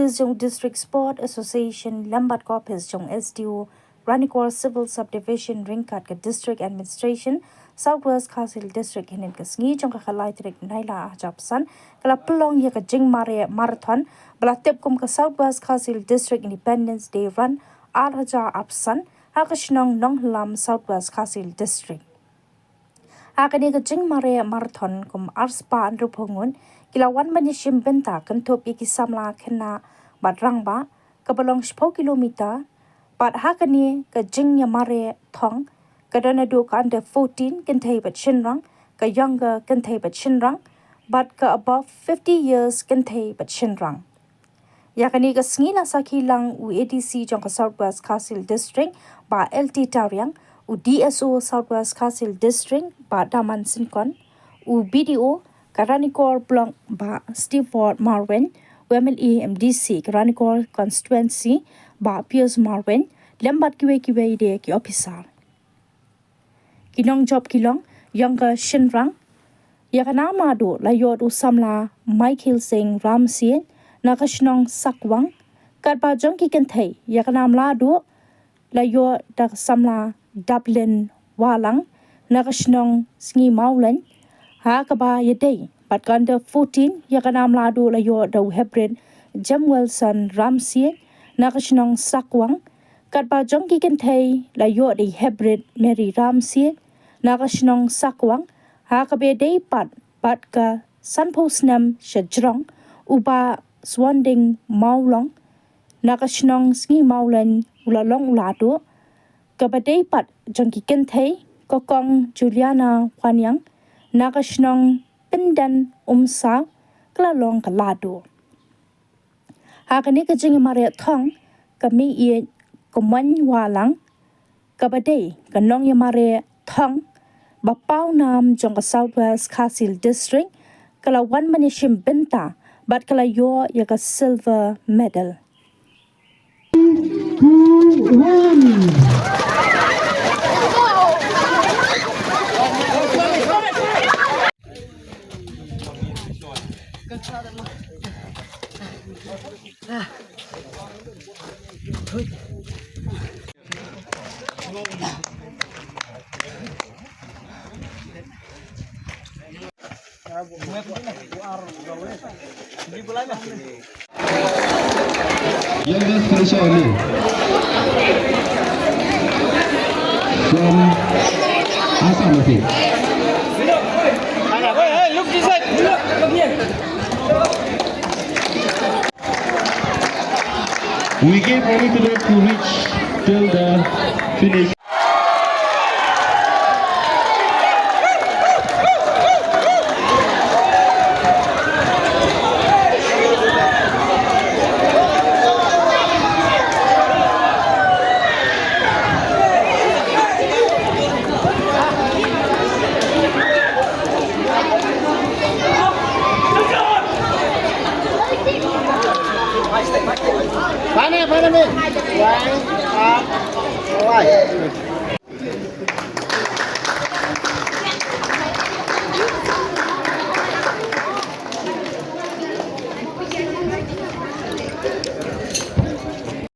Ophis jong District Sport Association lambat ko Ophis jong SDO Ranikor Civil Subdivision Ringkat ke District Administration Southwest Council District hinin ke sngi jong kakalai trik naila ajapsan kala pelong ya ke jing marathon belatip kum ke Southwest Council District Independence Day Run arhaja apsan hakashnong nonglam Southwest Council District. Hakani ke jing marathon kum arspa andrupungun kilawan manishim bynta kentup iki samla kena badrang ba kebelong 10 kilometer But hakani ka jing ya mare thong ka dana do ka under 14 kan thai bat shinrang ka younger kan thai bat shinrang but ka above 50 years kan thai bat shinrang yakani ka sngi sa khilang u ADC jong ka Southwest Council District ba LT Taryang u DSO Southwest Council District ba Daman Sinkon u BDO ka Ranikor Blong ba Stewart Marwin UMLE MDC ka Ranikor constituency ba Piers Marwin lembat kiwe de ki officer kinong job kilong younger shinrang yakana mado layo du samla Michael Singh Ramsien nakashnong sakwang katba jong ki kenthai yakana mladu layo dak samla Dublin walang nakashnong sngi maulen ha kaba yedei pat kanda 14 yakana mladu layo do hebred Jem Wilson Ramsien nakashnong sakwang katba jong ki kenthai layo de hebred Mary Ramsien nakashnong sakwang ha kabe dei pat ka sanposnam shajrong uba swanding maulong nakashnong sngi maulen ulalong ulado kabadei pat jong ki kenthai kokong Juliana Kwanyang nakashnong pindan umsa klalong kalado hakani ka jing mare thong kami ye komwan walang kabadei kanong ye mare thong bapau nam jong ka Southwest Council District kala wan manishim bynta but kala yo ye ka silver medal 2, 1. Youngest finisher only from Assam, I think. Look this side. Come here. We gave only to them to reach till the finish. Mana me? One, up, right.